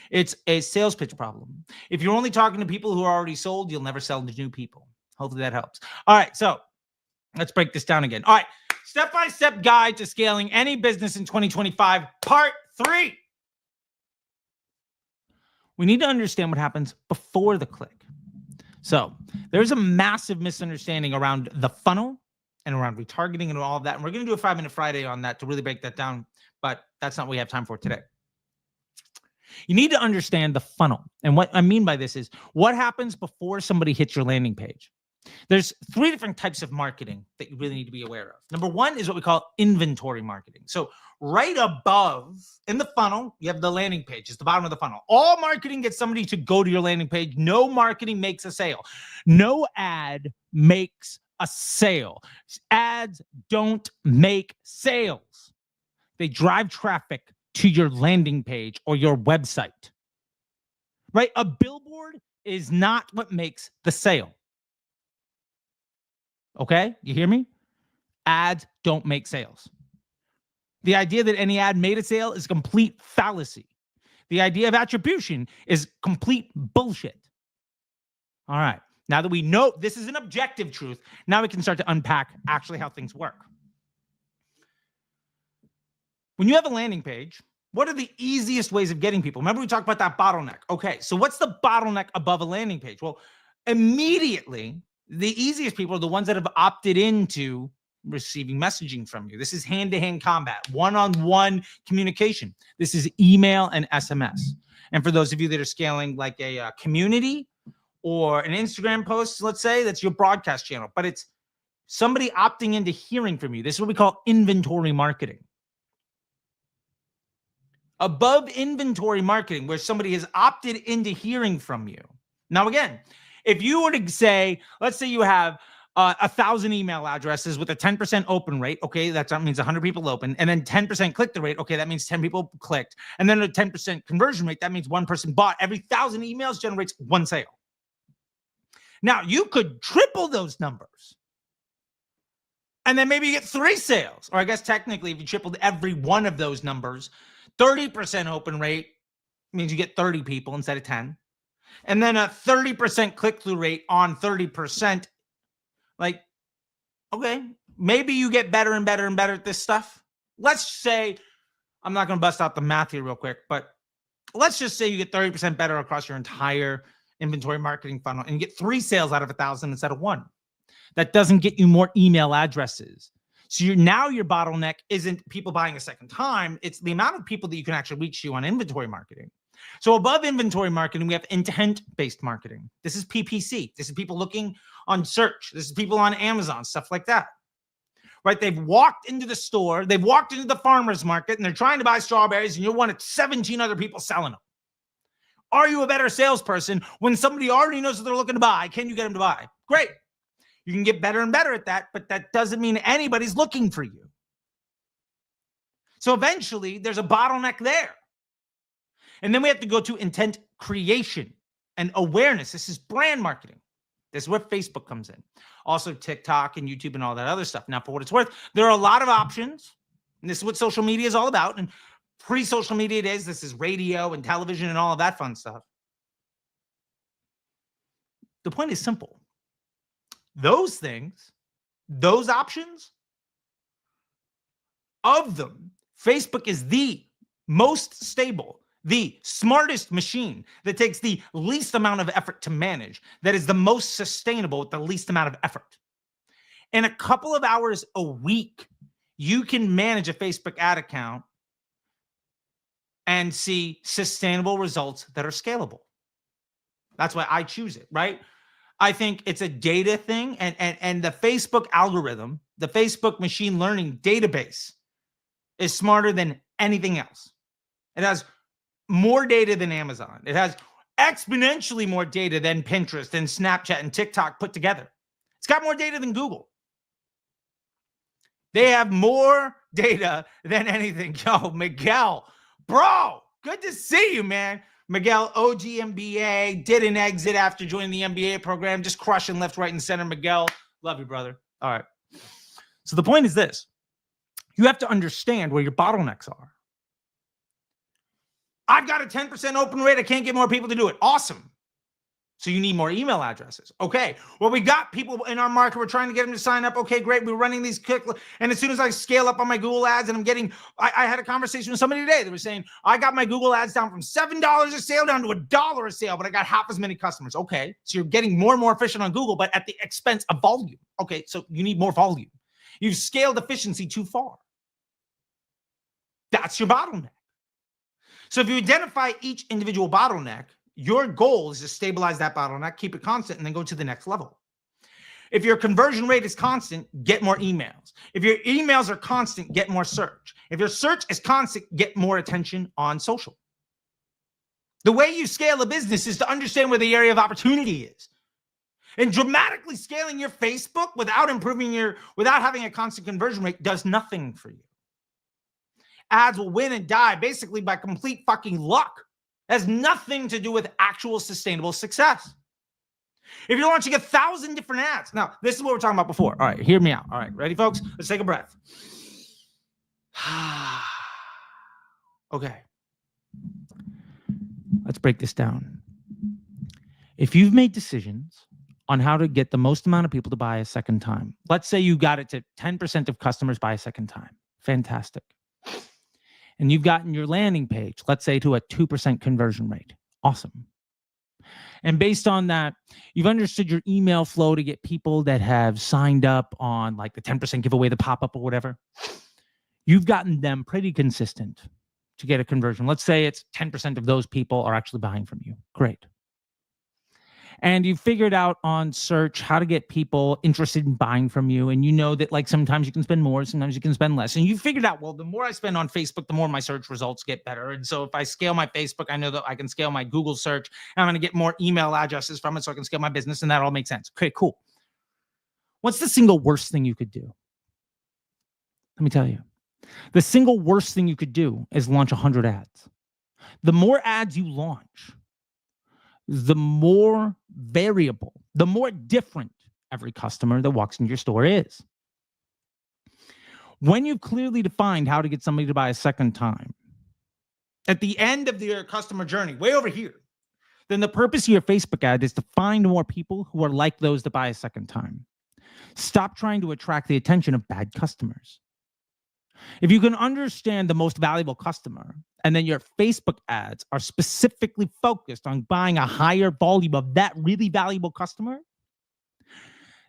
It's a sales pitch problem. If you're only talking to people who are already sold, you'll never sell to new people. Hopefully that helps. All right, so let's break this down again. All right, step-by-step guide to scaling any business in 2025, part 3. We need to understand what happens before the click. So there's a massive misunderstanding around the funnel and around retargeting and all of that. And we're going to do a 5-minute Friday on that to really break that down, but that's not what we have time for today. You need to understand the funnel. And what I mean by this is what happens before somebody hits your landing page. There's 3 different types of marketing that you really need to be aware of. Number 1 is what we call inventory marketing. So right above in the funnel, you have the landing page. It's the bottom of the funnel. All marketing gets somebody to go to your landing page. No marketing makes a sale. No ad makes a sale. Ads don't make sales. They drive traffic to your landing page or your website. Right? A billboard is not what makes the sale. Okay, you hear me? Ads don't make sales. The idea that any ad made a sale is complete fallacy. The idea of attribution is complete bullshit. All right, now that we know this is an objective truth, now we can start to unpack actually how things work. When you have a landing page, what are the easiest ways of getting people? Remember we talked about that bottleneck. Okay, so what's the bottleneck above a landing page? Well, immediately, the easiest people are the ones that have opted into receiving messaging from you. This is hand-to-hand combat, one-on-one communication. This is email and SMS. And for those of you that are scaling like a community or an Instagram post, let's say, that's your broadcast channel, but it's somebody opting into hearing from you. This is what we call inventory marketing. Above inventory marketing, where somebody has opted into hearing from you. Now, again, if you were to say, let's say you have 1,000 email addresses with a 10% open rate, okay, that means 100 people open, and then 10% click-through rate, okay, that means 10 people clicked, and then a 10% conversion rate, that means 1 person bought. Every 1,000 emails generates 1 sale. Now, you could triple those numbers, and then maybe you get 3 sales, or I guess technically if you tripled every one of those numbers, 30% open rate means you get 30 people instead of 10. And then a 30% click-through rate on 30%. Like, okay, maybe you get better and better and better at this stuff. Let's say, I'm not going to bust out the math here real quick, but let's just say you get 30% better across your entire inventory marketing funnel and you get 3 sales out of 1,000 instead of 1. That doesn't get you more email addresses. So now your bottleneck isn't people buying a second time. It's the amount of people that you can actually reach you on inventory marketing. So above inventory marketing, we have intent-based marketing. This is PPC. This is people looking on search. This is people on Amazon, stuff like that. Right? They've walked into the store. They've walked into the farmer's market, and they're trying to buy strawberries, and you're one of 17 other people selling them. Are you a better salesperson when somebody already knows what they're looking to buy? Can you get them to buy? Great. You can get better and better at that, but that doesn't mean anybody's looking for you. So eventually there's a bottleneck there. And then we have to go to intent creation and awareness. This is brand marketing. This is where Facebook comes in. Also TikTok and YouTube and all that other stuff. Now, for what it's worth, there are a lot of options. And this is what social media is all about. And pre-social media days, this is radio and television and all of that fun stuff. The point is simple. Those things, those options, of them, Facebook is the most stable, the smartest machine that takes the least amount of effort to manage, that is the most sustainable with the least amount of effort. In a couple of hours a week, you can manage a Facebook ad account and see sustainable results that are scalable. That's why I choose it, right? I think it's a data thing, and the Facebook algorithm, the Facebook machine learning database is smarter than anything else. It has more data than Amazon. It has exponentially more data than Pinterest and Snapchat and TikTok put together. It's got more data than Google. They have more data than anything. Yo, Miguel, bro, good to see you, man. Miguel, OG MBA, did an exit after joining the MBA program, just crushing left, right, and center. Miguel, love you, brother. All right. So the point is this. You have to understand where your bottlenecks are. I've got a 10% open rate. I can't get more people to do it. Awesome. So you need more email addresses. Okay. Well, we got people in our market. We're trying to get them to sign up. Okay, great. We're running these quick. And as soon as I scale up on my Google ads and I'm getting, I had a conversation with somebody today that was saying, I got my Google ads down from $7 a sale down to $1 a sale, but I got half as many customers. Okay. So you're getting more and more efficient on Google, but at the expense of volume. Okay. So you need more volume. You've scaled efficiency too far. That's your bottleneck. So if you identify each individual bottleneck, your goal is to stabilize that bottleneck, keep it constant, and then go to the next level. If your conversion rate is constant, get more emails. If your emails are constant, get more search. If your search is constant, get more attention on social. The way you scale a business is to understand where the area of opportunity is. And dramatically scaling your Facebook without having a constant conversion rate does nothing for you. Ads will win and die basically by complete fucking luck. It has nothing to do with actual sustainable success. If you're launching 1,000 different ads, now this is what we're talking about before. All right, hear me out. All right, ready, folks? Let's take a breath. Okay. Let's break this down. If you've made decisions on how to get the most amount of people to buy a second time, let's say you got it to 10% of customers buy a second time. Fantastic. And you've gotten your landing page, let's say, to a 2% conversion rate. Awesome. And based on that, you've understood your email flow to get people that have signed up on like the 10% giveaway, the pop-up or whatever. You've gotten them pretty consistent to get a conversion. Let's say it's 10% of those people are actually buying from you. Great. And you figured out on search how to get people interested in buying from you. And you know that like sometimes you can spend more, sometimes you can spend less. And you figured out, well, the more I spend on Facebook, the more my search results get better. And so if I scale my Facebook, I know that I can scale my Google search. And I'm going to get more email addresses from it so I can scale my business. And that all makes sense. Okay, cool. What's the single worst thing you could do? Let me tell you. The single worst thing you could do is launch 100 ads. The more ads you launch, the more variable, the more different every customer that walks into your store is. When you've clearly defined how to get somebody to buy a second time, at the end of your customer journey, way over here, then the purpose of your Facebook ad is to find more people who are like those that buy a second time. Stop trying to attract the attention of bad customers. If you can understand the most valuable customer, and then your Facebook ads are specifically focused on buying a higher volume of that really valuable customer,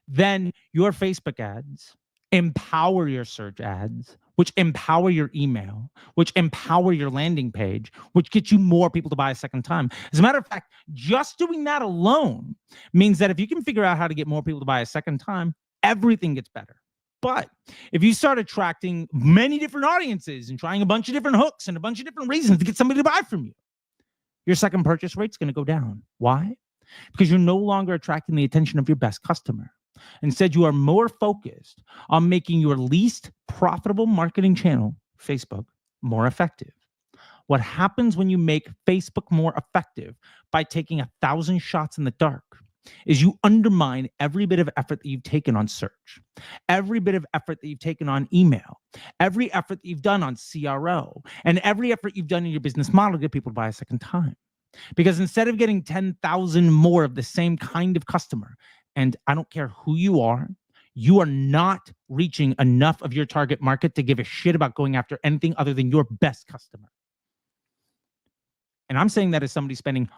then your Facebook ads empower your search ads, which empower your email, which empower your landing page, which gets you more people to buy a second time. As a matter of fact, just doing that alone means that if you can figure out how to get more people to buy a second time, everything gets better. But if you start attracting many different audiences and trying a bunch of different hooks and a bunch of different reasons to get somebody to buy from you, your second purchase rate's going to go down. Why? Because you're no longer attracting the attention of your best customer. Instead, you are more focused on making your least profitable marketing channel, Facebook, more effective. What happens when you make Facebook more effective by taking 1,000 shots in the dark is you undermine every bit of effort that you've taken on search, every bit of effort that you've taken on email, every effort that you've done on CRO, and every effort you've done in your business model to get people to buy a second time. Because instead of getting 10,000 more of the same kind of customer, and I don't care who you are not reaching enough of your target market to give a shit about going after anything other than your best customer. And I'm saying that as somebody spending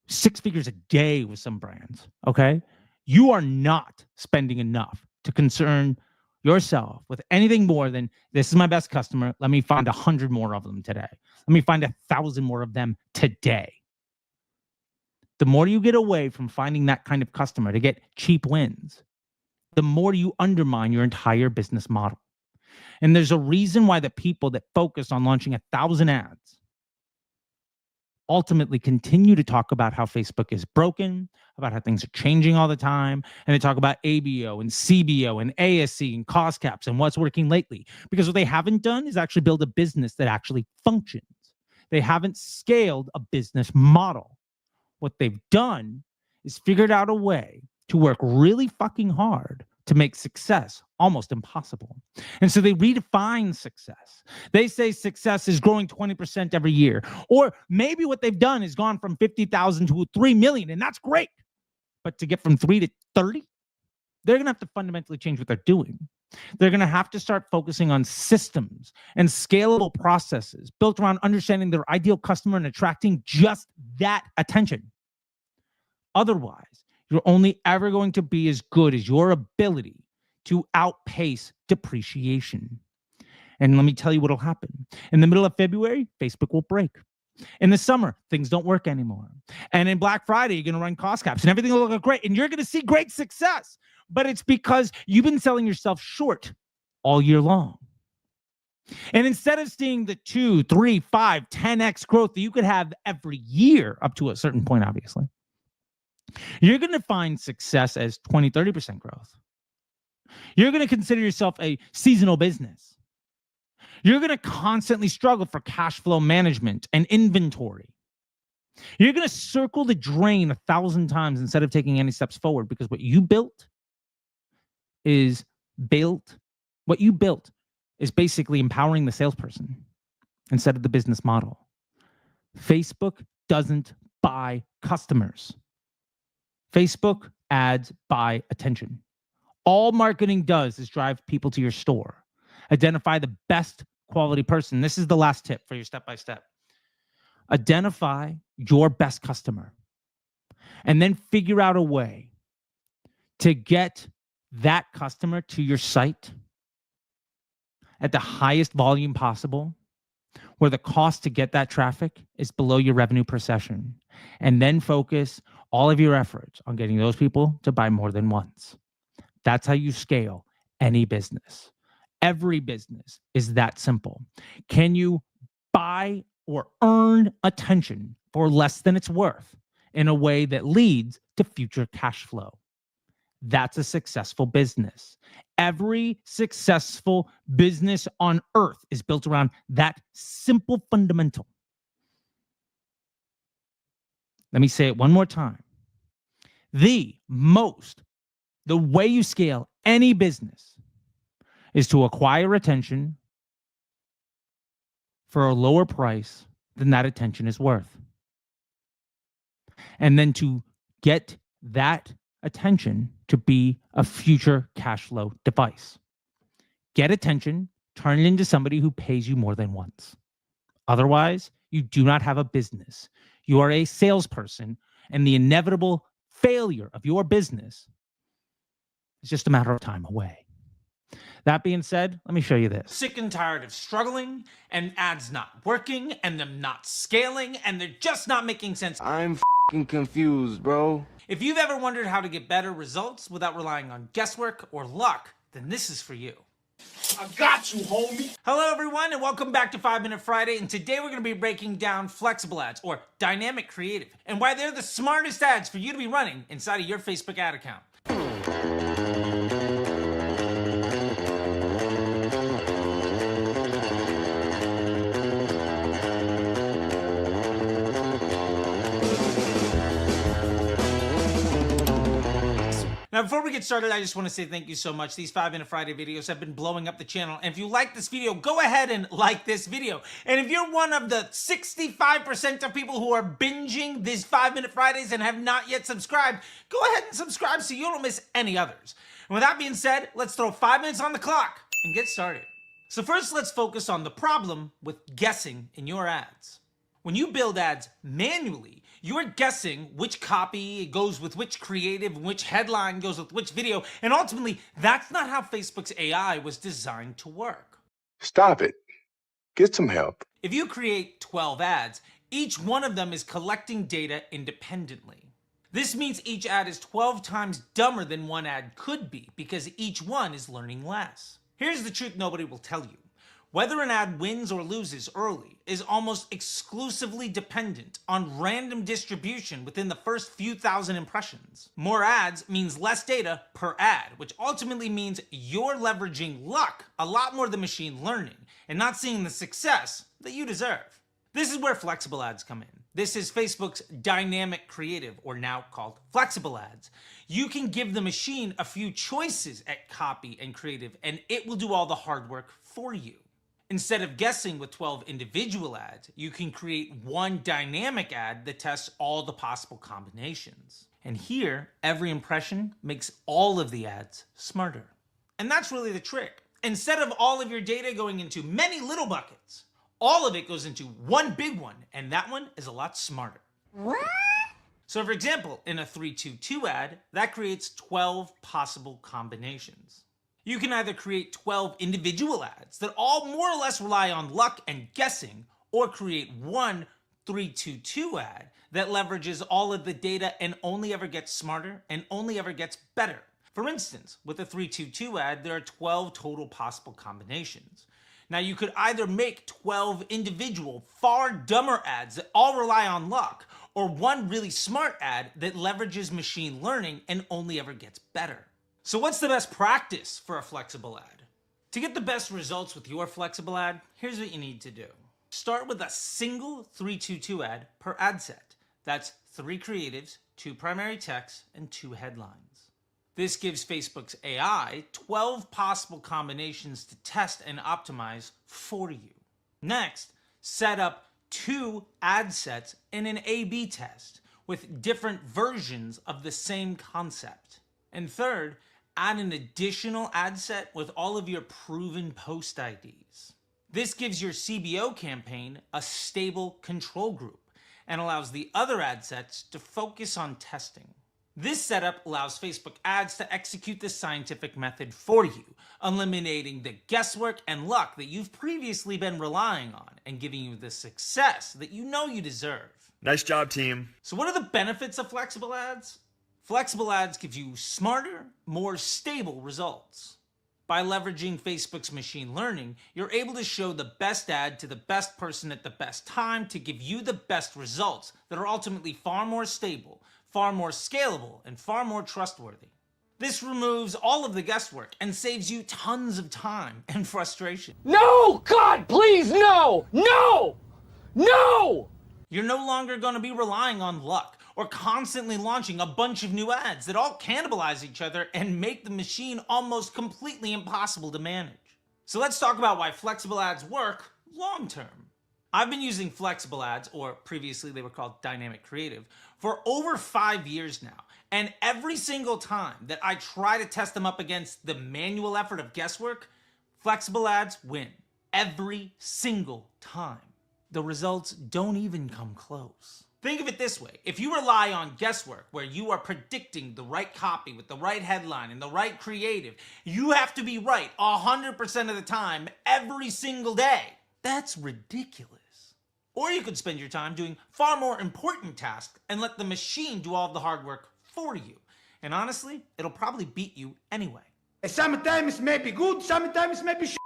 6 figures a day with some brands, okay? You are not spending enough to concern yourself with anything more than, this is my best customer. Let me find 100 more of them today. Let me find 1,000 more of them today. The more you get away from finding that kind of customer to get cheap wins, the more you undermine your entire business model. And there's a reason why the people that focus on launching 1,000 ads ultimately continue to talk about how Facebook is broken, about how things are changing all the time, and they talk about ABO and CBO and ASC and cost caps and what's working lately. Because what they haven't done is actually build a business that actually functions. They haven't scaled a business model. What they've done is figured out a way to work really fucking hard to make success almost impossible. And so they redefine success. They say success is growing 20% every year. Or maybe what they've done is gone from 50,000 to 3 million, and that's great. But to get from 3 to 30, they're going to have to fundamentally change what they're doing. They're going to have to start focusing on systems and scalable processes built around understanding their ideal customer and attracting just that attention. Otherwise, you're only ever going to be as good as your ability to outpace depreciation. And let me tell you what'll happen. In the middle of February, Facebook will break. In the summer, things don't work anymore. And in Black Friday, you're going to run cost caps and everything will look great. And you're going to see great success. But it's because you've been selling yourself short all year long. And instead of seeing the 2, 3, 5, 10x growth that you could have every year up to a certain point, obviously, you're going to find success as 20, 30% growth. You're going to consider yourself a seasonal business. You're going to constantly struggle for cash flow management and inventory. You're going to circle the drain 1,000 times instead of taking any steps forward, because what you built is basically empowering the salesperson instead of the business model. Facebook doesn't buy customers. Facebook ads buy attention. All marketing does is drive people to your store. Identify the best quality person. This is the last tip for your step-by-step. Identify your best customer and then figure out a way to get that customer to your site at the highest volume possible, where the cost to get that traffic is below your revenue per session, and then focus all of your efforts on getting those people to buy more than once. That's how you scale any business. Every business is that simple. Can you buy or earn attention for less than it's worth in a way that leads to future cash flow? That's a successful business. Every successful business on earth is built around that simple fundamental. Let me say it one more time. The way you scale any business is to acquire attention for a lower price than that attention is worth. And then to get that attention to be a future cash flow device. Get attention, turn it into somebody who pays you more than once. Otherwise, you do not have a business. You are a salesperson, and the inevitable failure of your business is just a matter of time away. That being said, let me show you this. Sick and tired of struggling and ads not working and them not scaling and they're just not making sense. I'm f***ing confused, bro. If you've ever wondered how to get better results without relying on guesswork or luck, then this is for you. I got you, homie. Hello, everyone, and welcome back to 5 Minute Friday. And today we're going to be breaking down flexible ads, or dynamic creative, and why they're the smartest ads for you to be running inside of your Facebook ad account. Now, before we get started, I just want to say thank you so much. These 5 Minute Friday videos have been blowing up the channel. And if you like this video, go ahead and like this video. And if you're one of the 65% of people who are binging these 5 Minute Fridays and have not yet subscribed, go ahead and subscribe so you don't miss any others. And with that being said, let's throw 5 minutes on the clock and get started. So first, let's focus on the problem with guessing in your ads. When you build ads manually, you're guessing which copy goes with which creative, which headline goes with which video, and ultimately, that's not how Facebook's AI was designed to work. Stop it. Get some help. If you create 12 ads, each one of them is collecting data independently. This means each ad is 12 times dumber than one ad could be because each one is learning less. Here's the truth nobody will tell you. Whether an ad wins or loses early is almost exclusively dependent on random distribution within the first few thousand impressions. More ads means less data per ad, which ultimately means you're leveraging luck a lot more than machine learning and not seeing the success that you deserve. This is where flexible ads come in. This is Facebook's dynamic creative, or now called flexible ads. You can give the machine a few choices at copy and creative, and it will do all the hard work for you. Instead of guessing with 12 individual ads, you can create one dynamic ad that tests all the possible combinations. And here, every impression makes all of the ads smarter. And that's really the trick. Instead of all of your data going into many little buckets, all of it goes into one big one, and that one is a lot smarter. What? So for example, in a 3-2-2 ad, that creates 12 possible combinations. You can either create 12 individual ads that all more or less rely on luck and guessing, or create one 3-2-2 ad that leverages all of the data and only ever gets smarter and only ever gets better. For instance, with a 3-2-2 ad, there are 12 total possible combinations. Now you could either make 12 individual, far dumber ads that all rely on luck, or one really smart ad that leverages machine learning and only ever gets better. So what's the best practice for a flexible ad? To get the best results with your flexible ad, here's what you need to do. Start with a single 3-2-2 ad per ad set. That's 3 creatives, 2 primary texts, and 2 headlines. This gives Facebook's AI 12 possible combinations to test and optimize for you. Next, set up 2 ad sets in an A/B test with different versions of the same concept. And third, add an additional ad set with all of your proven post IDs. This gives your CBO campaign a stable control group and allows the other ad sets to focus on testing. This setup allows Facebook ads to execute the scientific method for you, eliminating the guesswork and luck that you've previously been relying on and giving you the success that you know you deserve. Nice job, team. So what are the benefits of flexible ads? Flexible ads give you smarter, more stable results. By leveraging Facebook's machine learning, you're able to show the best ad to the best person at the best time to give you the best results that are ultimately far more stable, far more scalable, and far more trustworthy. This removes all of the guesswork and saves you tons of time and frustration. No! God, please, no! No! No! You're no longer going to be relying on luck or constantly launching a bunch of new ads that all cannibalize each other and make the machine almost completely impossible to manage. So let's talk about why flexible ads work long term. I've been using flexible ads, or previously they were called dynamic creative, for over 5 years now. And every single time that I try to test them up against the manual effort of guesswork, flexible ads win. Every single time. The results don't even come close. Think of it this way. If you rely on guesswork, where you are predicting the right copy with the right headline and the right creative, you have to be right 100% of the time, every single day. That's ridiculous. Or you could spend your time doing far more important tasks and let the machine do all the hard work for you. And honestly, it'll probably beat you anyway. Sometimes may be good, sometimes may be shit.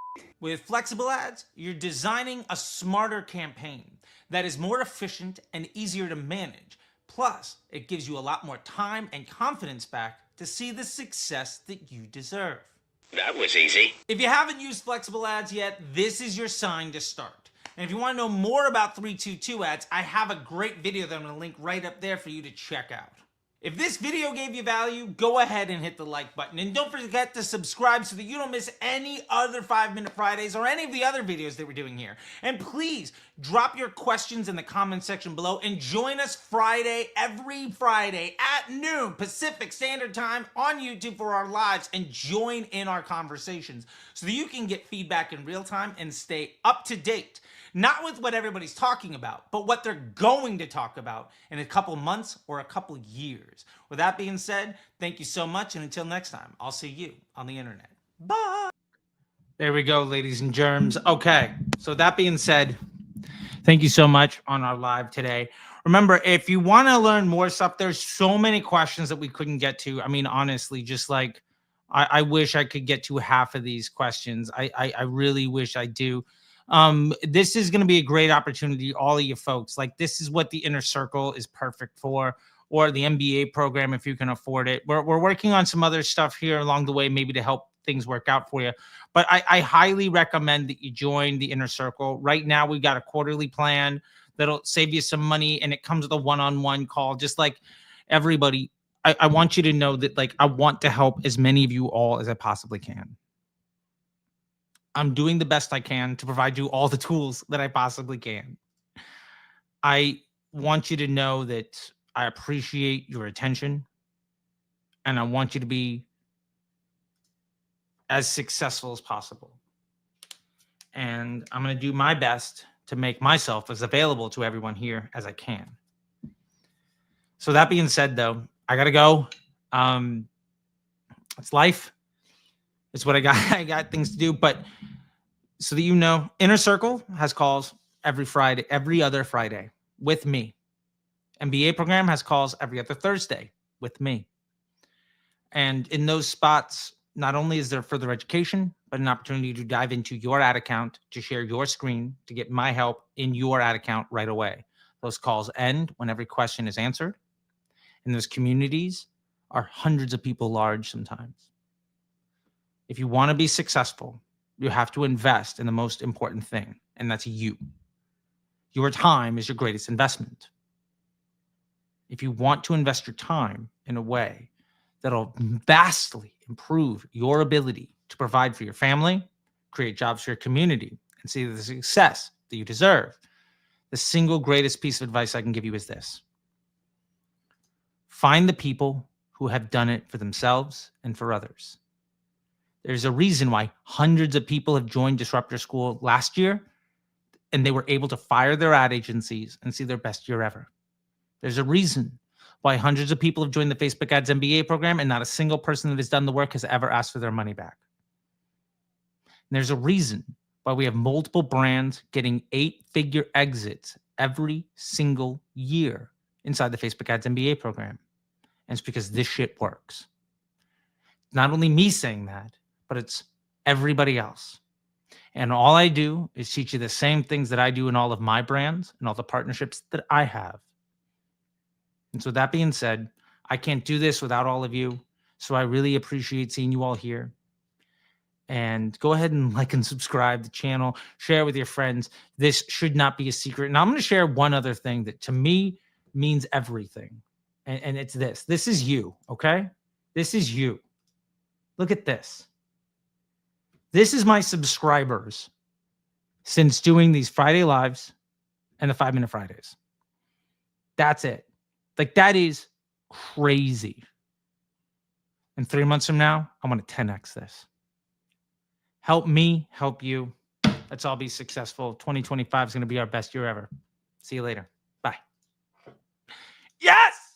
With flexible ads, you're designing a smarter campaign that is more efficient and easier to manage. Plus, it gives you a lot more time and confidence back to see the success that you deserve. That was easy. If you haven't used flexible ads yet, this is your sign to start. And if you want to know more about 322 ads, I have a great video that I'm going to link right up there for you to check out. If this video gave you value, go ahead and hit the like button. And don't forget to subscribe so that you don't miss any other 5-Minute Fridays or any of the other videos that we're doing here. And please drop your questions in the comment section below and join us every Friday at noon Pacific Standard Time on YouTube for our lives and join in our conversations so that you can get feedback in real time and stay up to date. Not with what everybody's talking about, but what they're going to talk about in a couple months or a couple years. With that being said, thank you so much. And until next time, I'll see you on the internet. Bye. There we go, ladies and germs. Okay. So that being said, thank you so much on our live today. Remember, if you want to learn more stuff, there's so many questions that we couldn't get to. I mean, honestly, just like I wish I could get to half of these questions. I really wish I do. This is going to be a great opportunity, all of you folks. Like, this is what the Inner Circle is perfect for, or the MBA program if you can afford it. We're working on some other stuff here along the way, maybe to help things work out for you. But I highly recommend that you join the Inner Circle. Right now, we've got a quarterly plan that'll save you some money, and it comes with a one-on-one call. Just like everybody, I want you to know that, like, I want to help as many of you all as I possibly can. I'm doing the best I can to provide you all the tools that I possibly can. I want you to know that I appreciate your attention, and I want you to be as successful as possible. And I'm going to do my best to make myself as available to everyone here as I can. So that being said, though, I got to go. It's life. It's what I got. I got things to do, but so that you know, Inner Circle has calls every Friday, every other Friday with me. MBA program has calls every other Thursday with me. And in those spots, not only is there further education, but an opportunity to dive into your ad account, to share your screen, to get my help in your ad account right away. Those calls end when every question is answered. And those communities are hundreds of people large sometimes. If you want to be successful, you have to invest in the most important thing, and that's you. Your time is your greatest investment. If you want to invest your time in a way that'll vastly improve your ability to provide for your family, create jobs for your community, and see the success that you deserve, the single greatest piece of advice I can give you is this. Find the people who have done it for themselves and for others. There's a reason why hundreds of people have joined Disruptor School last year, and they were able to fire their ad agencies and see their best year ever. There's a reason why hundreds of people have joined the Facebook Ads MBA program, and not a single person that has done the work has ever asked for their money back. And there's a reason why we have multiple brands getting 8-figure exits every single year inside the Facebook Ads MBA program. And it's because this shit works. Not only me saying that, but it's everybody else. And all I do is teach you the same things that I do in all of my brands and all the partnerships that I have. And so that being said, I can't do this without all of you. So I really appreciate seeing you all here. And go ahead and like and subscribe to the channel, share with your friends. This should not be a secret. And I'm going to share one other thing that to me means everything. And it's this. This is you, okay? This is you. Look at this. This is my subscribers since doing these Friday lives and the 5-Minute Fridays. That's it. Like, that is crazy. And 3 months from now, I want to 10x this. Help me, help you. Let's all be successful. 2025 is going to be our best year ever. See you later. Bye. Yes!